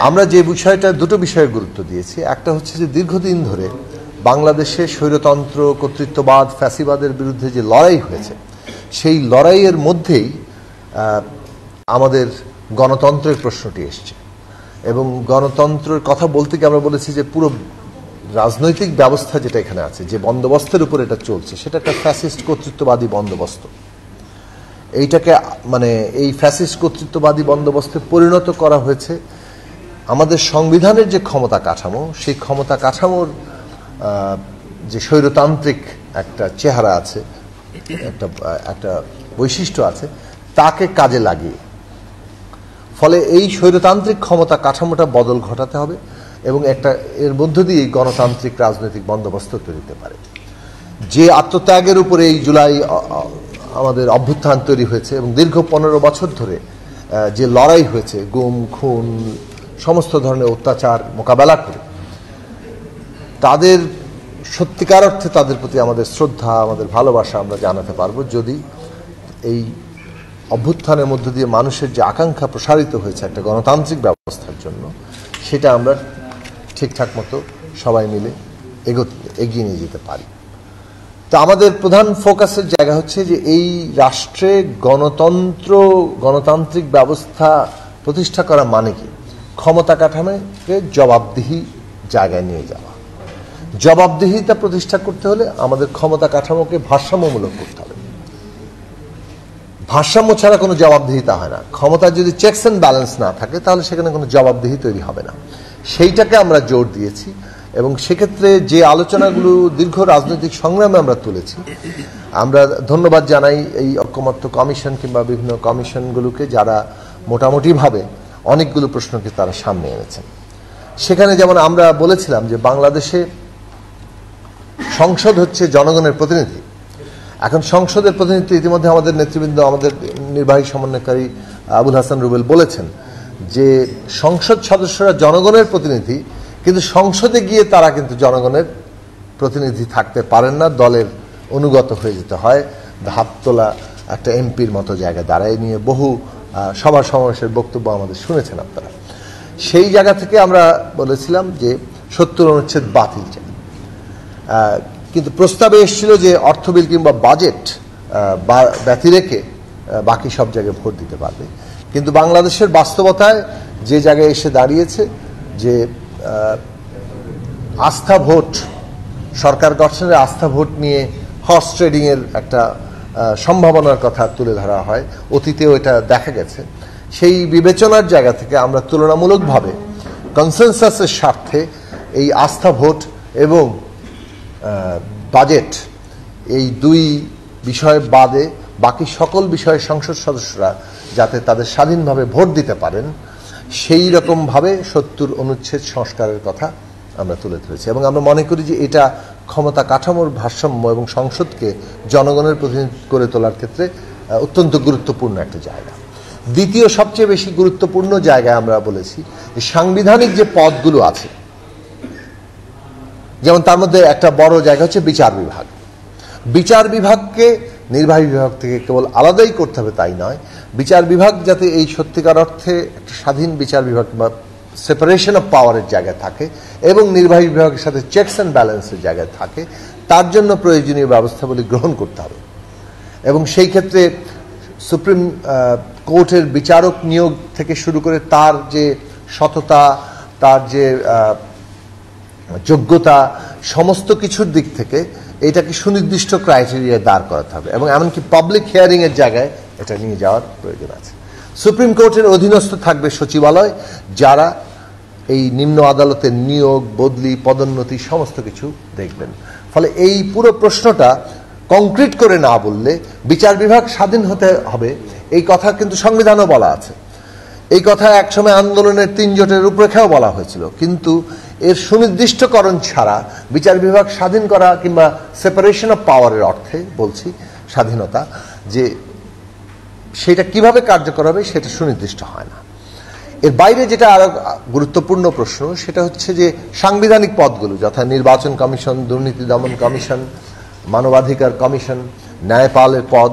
আমরা যে বিষয়টা দুটো বিষয়ে গুরুত্ব দিয়েছি, একটা হচ্ছে যে দীর্ঘদিন ধরে বাংলাদেশে স্বৈরতন্ত্র, কর্তৃত্ববাদ, ফ্যাসিবাদের বিরুদ্ধে যে লড়াই হয়েছে, সেই লড়াইয়ের মধ্যেই আমাদের গণতন্ত্রের প্রশ্নটি এসছে। এবং গণতন্ত্রের কথা বলতে গিয়ে আমরা বলেছি যে পুরো রাজনৈতিক ব্যবস্থা যেটা এখানে আছে, যে বন্দোবস্তের উপর এটা চলছে, সেটা একটা ফ্যাসিস্ট কর্তৃত্ববাদী বন্দোবস্ত। এইটাকে মানে এই ফ্যাসিস্ট কর্তৃত্ববাদী বন্দোবস্তে পরিণত করা হয়েছে আমাদের সংবিধানের যে ক্ষমতা কাঠামো, সেই ক্ষমতা কাঠামোর যে স্বৈরতান্ত্রিক একটা চেহারা আছে, একটা বৈশিষ্ট্য আছে, তাকে কাজে লাগিয়ে। ফলে এই স্বৈরতান্ত্রিক ক্ষমতা কাঠামোটা বদল ঘটাতে হবে এবং এর মধ্য দিয়ে গণতান্ত্রিক রাজনৈতিক বন্দোবস্ত তৈরি হতে পারে। যে আত্মত্যাগের উপরে এই জুলাই আমাদের অভ্যুত্থান তৈরি হয়েছে এবং দীর্ঘ 15 বছর ধরে যে লড়াই হয়েছে, গুম, খুন, সমস্ত ধরনের অত্যাচার মোকাবেলা করে, তাদের সত্যিকার অর্থে তাদের প্রতি আমাদের শ্রদ্ধা, আমাদের ভালোবাসা আমরা জানাতে পারবো যদি এই অভ্যুত্থানের মধ্য দিয়ে মানুষের যে আকাঙ্ক্ষা প্রসারিত হয়েছে একটা গণতান্ত্রিক ব্যবস্থার জন্য, সেটা আমরা ঠিকঠাক মতো সবাই মিলে এগিয়ে নিয়ে যেতে পারি। তো আমাদের প্রধান ফোকাসের জায়গা হচ্ছে যে এই রাষ্ট্রে গণতান্ত্রিক ব্যবস্থা প্রতিষ্ঠা করা মানে কি, ক্ষমতা কাঠামোকে জবাবদিহি জায়গায় নিয়ে যাওয়া। জবাবদিহিতা প্রতিষ্ঠা করতে হলে আমাদের ক্ষমতা কাঠামোকে ভারসাম্যমূলক করতে হবে। ভারসাম্য ছাড়া কোনো জবাবদিহিতা হয় না। ক্ষমতার যদি চেকস অ্যান্ড ব্যালেন্স না থাকে, তাহলে সেখানে কোনো জবাবদিহি তৈরি হবে না। সেইটাকে আমরা জোর দিয়েছি এবং সেক্ষেত্রে যে আলোচনাগুলো দীর্ঘ রাজনৈতিক সংগ্রামে আমরা তুলেছি, আমরা ধন্যবাদ জানাই এই ঐকমত্য কমিশন কিংবা বিভিন্ন কমিশনগুলোকে, যারা মোটামুটিভাবে অনেকগুলো প্রশ্নকে তারা সামনে এনেছেন। সেখানে যেমন আমরা বলেছিলাম যে বাংলাদেশে সংসদ হচ্ছে জনগণের প্রতিনিধি। এখন সংসদের প্রতিনিধিত্ব ইতিমধ্যে আমাদের নেতৃবৃন্দ, আমাদের নির্বাহী সমন্বয়কারী আবুল হাসান রুবেল বলেছেন যে সংসদ সদস্যরা জনগণের প্রতিনিধি, কিন্তু সংসদে গিয়ে তারা কিন্তু জনগণের প্রতিনিধি থাকতে পারেন না, দলের অনুগত হয়ে যেতে হয়। হাত তোলা একটা এমপির মতো জায়গায় দাঁড়ায় নিয়ে বহু সভা সমাবেশের বক্তব্য আমাদের শুনেছেন আপনারা। সেই জায়গা থেকে আমরা বলেছিলাম যে 70 অনুচ্ছেদ বাতিল চাই, কিন্তু প্রস্তাবে এসেছিল যে অর্থ বিল কিংবা বাজেট ব্যতি রেখে বাকি সব জায়গায় ভোট দিতে পারবে। কিন্তু বাংলাদেশের বাস্তবতায় যে জায়গায় এসে দাঁড়িয়েছে যে আস্থা ভোট, সরকার গঠনের আস্থা ভোট নিয়ে হর্স ট্রেডিংয়ের একটা সম্ভাবনার কথা তুলে ধরা হয়, অতীতেও এটা দেখা গেছে। সেই বিবেচনার জায়গা থেকে আমরা তুলনামূলকভাবে কনসেনসাসের স্বার্থে এই আস্থা ভোট এবং বাজেট, এই দুই বিষয় বাদে বাকি সকল বিষয়ে সংসদ সদস্যরা যাতে তাদের স্বাধীনভাবে ভোট দিতে পারেন, সেই রকমভাবে 70 অনুচ্ছেদ সংস্কারের কথা আমরা তুলে ধরেছি। এবং আমরা মনে করি যে এটা ক্ষমতা কাঠামোর ভারসাম্য এবং সংসদকে জনগণের প্রতিনিধি করে তোলার ক্ষেত্রে অত্যন্ত গুরুত্বপূর্ণ একটা জায়গা। দ্বিতীয় সবচেয়ে বেশি গুরুত্বপূর্ণ জায়গায় আমরা বলেছি যে সাংবিধানিক যে পদগুলো আছে, যেমন তার মধ্যে একটা বড় জায়গা হচ্ছে বিচার বিভাগ। বিচার বিভাগকে নির্বাহী বিভাগ থেকে কেবল আলাদাই করতে হবে তাই নয়, বিচার বিভাগ যাতে এই সত্যিকার অর্থে একটা স্বাধীন বিচার বিভাগ বা সেপারেশন অফ পাওয়ারের জায়গায় থাকে এবং নির্বাহী বিভাগের সাথে চেকস অ্যান্ড ব্যালেন্সের জায়গায় থাকে, তার জন্য প্রয়োজনীয় ব্যবস্থাগুলি গ্রহণ করতে হবে। এবং সেই ক্ষেত্রে সুপ্রিম কোর্টের বিচারক নিয়োগ থেকে শুরু করে তার যে সততা, তার যে যোগ্যতা, সমস্ত কিছুর দিক থেকে এটাকে সুনির্দিষ্ট ক্রাইটেরিয়া দাঁড় করাতে হবে এবং এমনকি পাবলিক হিয়ারিং এর জায়গায় এটা নিয়ে যাওয়ার প্রয়োজন আছে। সুপ্রিম কোর্টের অধীনস্থ থাকবে সচিবালয়, যারা এই নিম্ন আদালতের নিয়োগ, বদলি, পদোন্নতি সমস্ত কিছু দেখবেন। ফলে এই পুরো প্রশ্নটা কংক্রিট করে না বললে, বিচার বিভাগ স্বাধীন হতে হবে এই কথা কিন্তু সংবিধানেও বলা আছে। এই কথা একসময় আন্দোলনের 3 জোটের রূপরেখাও বলা হয়েছিল, কিন্তু এর সুনির্দিষ্টকরণ ছাড়া বিচার বিভাগ স্বাধীন করা কিংবা সেপারেশন অফ পাওয়ারের অর্থে বলছি স্বাধীনতা, যে সেটা কিভাবে কার্যকর হবে সেটা সুনির্দিষ্ট হয় না। এর বাইরে যেটা আরো গুরুত্বপূর্ণ প্রশ্ন, সেটা হচ্ছে যে সাংবিধানিক পদগুলো, যথা নির্বাচন কমিশন, দুর্নীতি দমন কমিশন, মানবাধিকার কমিশন, ন্যায়পালের পদ,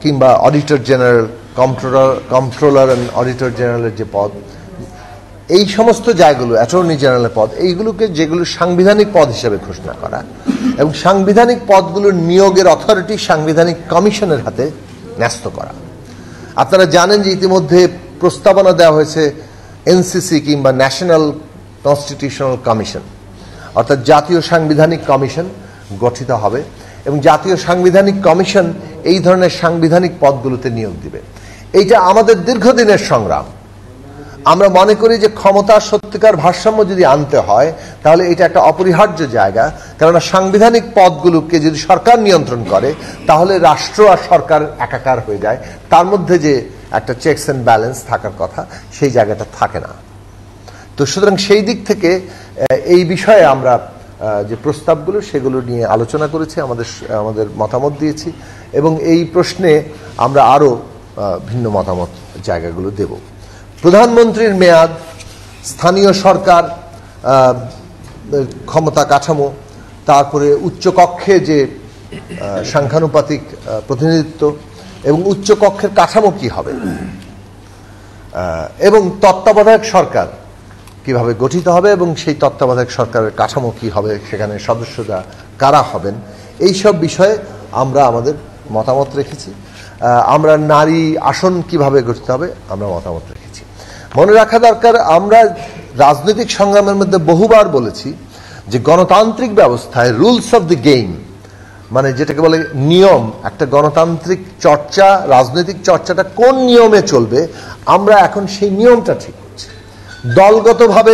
কিংবা auditor general, controller and auditor জেনারেলের যে পদ, এই সমস্ত জায়গাগুলো অ্যাটর্নি জেনারেল পদ, এইগুলোকে যেগুলো সাংবিধানিক পদ হিসেবে ঘোষণা করা এবং সাংবিধানিক পদগুলোর নিয়োগের অথরিটি সাংবিধানিক কমিশনের হাতে ন্যস্ত করা। আপনারা জানেন যে ইতিমধ্যে প্রস্তাবনা দেওয়া হয়েছে এনসিসি কিংবা ন্যাশনাল কনস্টিটিউশনাল কমিশন, অর্থাৎ জাতীয় সাংবিধানিক কমিশন গঠিত হবে এবং জাতীয় সাংবিধানিক কমিশন এই ধরনের সাংবিধানিক পদগুলোতে নিয়োগ দিবে। এইটা আমাদের দীর্ঘদিনের সংগ্রাম। আমরা মনে করি যে ক্ষমতার সত্যিকার ভারসাম্য যদি আনতে হয় তাহলে এটা একটা অপরিহার্য জায়গা, কেননা সাংবিধানিক পদগুলোকে যদি সরকার নিয়ন্ত্রণ করে তাহলে রাষ্ট্র আর সরকার একাকার হয়ে যায়, তার মধ্যে যে একটা চেকস অ্যান্ড ব্যালেন্স থাকার কথা সেই জায়গাটা থাকে না। তো সুতরাং সেই দিক থেকে এই বিষয়ে আমরা যে প্রস্তাবগুলো সেগুলো নিয়ে আলোচনা করেছি, আমাদের মতামত দিয়েছি এবং এই প্রশ্নে আমরা আরও ভিন্ন মতামত জায়গাগুলো দেব। প্রধানমন্ত্রীর মেয়াদ, স্থানীয় সরকার ক্ষমতা কাঠামো, তারপরে উচ্চকক্ষে যে সাংখ্যানুপাতিক প্রতিনিধিত্ব এবং উচ্চকক্ষের কাঠামো কি হবে এবং তত্ত্বাবধায়ক সরকার কিভাবে গঠিত হবে এবং সেই তত্ত্বাবধায়ক সরকারের কাঠামো কি হবে, সেখানে সদস্যরা কারা হবেন, এই সব বিষয়ে আমরা আমাদের মতামত রেখেছি। আমরা নারী আসন কিভাবে গঠিত হবে আমরা মতামত রেখেছি। মনে রাখা দরকার, আমরা রাজনৈতিক সংগ্রামের মধ্যে বহুবার বলেছি যে গণতান্ত্রিক ব্যবস্থায় রুলস অফ দ্য গেম, মানে যেটাকে বলে নিয়ম, একটা গণতান্ত্রিক চর্চা, রাজনৈতিক চর্চাটা কোন নিয়মে চলবে আমরা এখন সেই নিয়মটা ঠিক করছি। দলগতভাবে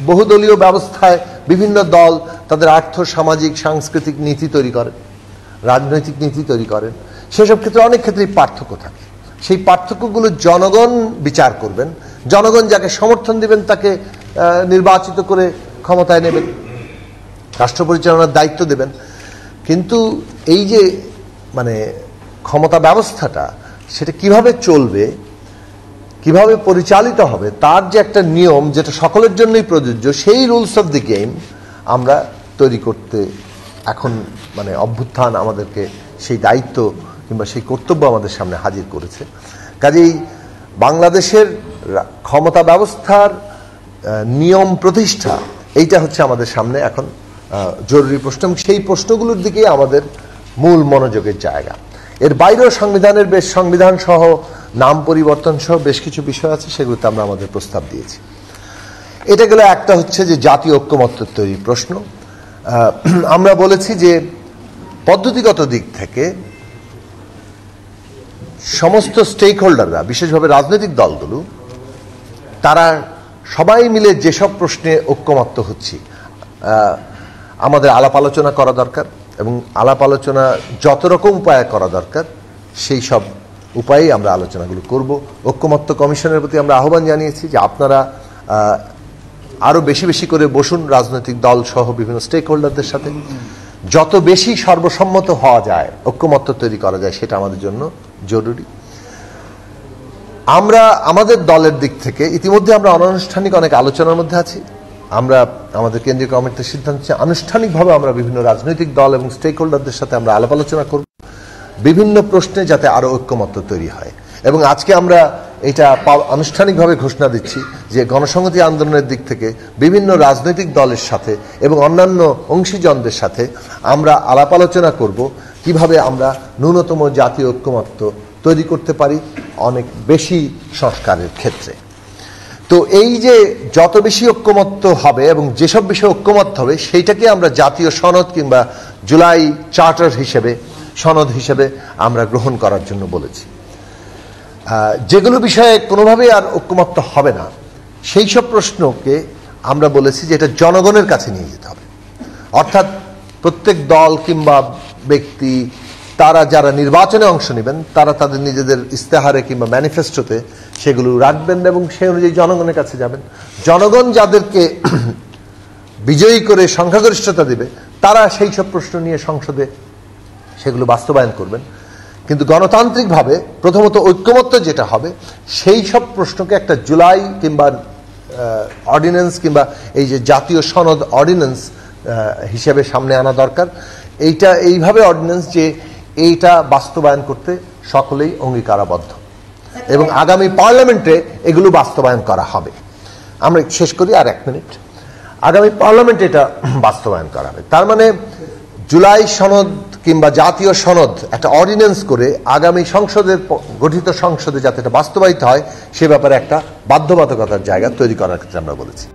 বহুদলীয় ব্যবস্থায় বিভিন্ন দল তাদের আর্থ সামাজিক সাংস্কৃতিক নীতি তৈরি করেন, রাজনৈতিক নীতি তৈরি করেন, সেসব ক্ষেত্রে অনেক ক্ষেত্রেই পার্থক্য থাকে। সেই পার্থক্যগুলো জনগণ বিচার করবেন, জনগণ যাকে সমর্থন দিবেন তাকে নির্বাচিত করে ক্ষমতায় নেবেন, রাষ্ট্র পরিচালনার দায়িত্ব দেবেন। কিন্তু এই যে মানে ক্ষমতা ব্যবস্থাটা সেটা কিভাবে চলবে, কিভাবে পরিচালিত হবে, তার যে একটা নিয়ম যেটা সকলের জন্যই প্রযোজ্য, সেই রুলস অফ দি গেম আমরা তৈরি করতে এখন মানে অভ্যুত্থান আমাদেরকে সেই দায়িত্ব কিংবা সেই কর্তব্য আমাদের সামনে হাজির করেছে। কাজেই বাংলাদেশের ক্ষমতা ব্যবস্থার নিয়ম প্রতিষ্ঠা এইটা হচ্ছে আমাদের সামনে এখন জরুরি প্রশ্ন এবং সেই প্রশ্নগুলোর দিকেই আমাদের মূল মনোযোগের জায়গা। এর বাইরেও সংবিধান সহ নাম পরিবর্তন সহ বেশ কিছু বিষয় আছে, সেগুলোতে আমরা আমাদের প্রস্তাব দিয়েছি। এটা গেলে একটা হচ্ছে যে জাতীয় ঐক্যমত্য তৈরির প্রশ্ন। আমরা বলেছি যে পদ্ধতিগত দিক থেকে সমস্ত স্টেক হোল্ডাররা, বিশেষভাবে রাজনৈতিক দলগুলো, তারা সবাই মিলে যেসব প্রশ্নে ঐক্যমত্য হচ্ছি আমাদের আলাপ আলোচনা করা দরকার এবং আলাপ আলোচনা যত রকম উপায়ে করা দরকার সেই সব উপায়েই আমরা আলোচনাগুলো করব। ঐক্যমত্য কমিশনের প্রতি আমরা আহ্বান জানিয়েছি যে আপনারা আরও বেশি বেশি করে বসুন রাজনৈতিক দল সহ বিভিন্ন স্টেক হোল্ডারদের সাথে, যত বেশি সর্বসম্মত হওয়া যায়, ঐক্যমত্য তৈরি করা যায়, সেটা আমাদের জন্য জরুরি। আমরা আমাদের দলের দিক থেকে ইতিমধ্যে আমরা অনানুষ্ঠানিক অনেক আলোচনার মধ্যে আছি। আমরা আমাদের কেন্দ্রীয় কমিটির সিদ্ধান্ত আনুষ্ঠানিকভাবে আমরা বিভিন্ন রাজনৈতিক দল এবং স্টেক হোল্ডারদের সাথে আমরা আলাপ আলোচনা করব বিভিন্ন প্রশ্নে, যাতে আরো ঐক্যমত্য তৈরি হয়। এবং আজকে আমরা এটা আনুষ্ঠানিকভাবে ঘোষণা দিচ্ছি যে গণসংহতি আন্দোলনের দিক থেকে বিভিন্ন রাজনৈতিক দলের সাথে এবং অন্যান্য অংশীজনদের সাথে আমরা আলাপ আলোচনা করব কিভাবে আমরা ন্যূনতম জাতীয় ঐক্যমত্য তৈরি করতে পারি অনেক বেশি সংস্কারের ক্ষেত্রে। তো এই যে যত বেশি ঐক্যমত্য হবে এবং যেসব বিষয়ে ঐক্যমত্য হবে সেইটাকে আমরা জাতীয় সনদ কিংবা জুলাই চার্টার হিসেবে, সনদ হিসেবে আমরা গ্রহণ করার জন্য বলেছি। যেগুলো বিষয়ে কোনোভাবেই আর ঐক্যমত্য হবে না সেই সব প্রশ্নকে আমরা বলেছি যে এটা জনগণের কাছে নিয়ে যেতে হবে। অর্থাৎ প্রত্যেক দল কিংবা ব্যক্তি, তারা যারা নির্বাচনে অংশ নেবেন, তারা তাদের নিজেদের ইস্তেহারে কিংবা ম্যানিফেস্টোতে সেগুলো রাখবেন এবং সেই অনুযায়ী জনগণের কাছে যাবেন। জনগণ যাদেরকে বিজয়ী করে সংখ্যাগরিষ্ঠতা দেবে তারা সেই সব প্রশ্ন নিয়ে সংসদে সেগুলো বাস্তবায়ন করবেন। কিন্তু গণতান্ত্রিকভাবে প্রথমত ঐক্যমত্য যেটা হবে সেই সব প্রশ্নকে একটা জুলাই কিংবা অর্ডিন্যান্স কিংবা এই যে জাতীয় সনদ অর্ডিন্যান্স হিসেবে সামনে আনা দরকার। এইটা এইভাবে অর্ডিন্যান্স যে এইটা বাস্তবায়ন করতে সকলেই অঙ্গীকারাবদ্ধ এবং আগামী পার্লামেন্টে এগুলো বাস্তবায়ন করা হবে। আমরা শেষ করি আর 1 মিনিট। আগামী পার্লামেন্টে এটা বাস্তবায়ন করা হবে। তার মানে জুলাই সনদ কিংবা জাতীয় সনদ একটা অর্ডিন্যান্স করে আগামী সংসদের গঠিত সংসদে যাতে এটা বাস্তবায়িত হয় সে ব্যাপারে একটা বাধ্যবাধকতার জায়গা তৈরি করার ক্ষেত্রে আমরা বলেছি।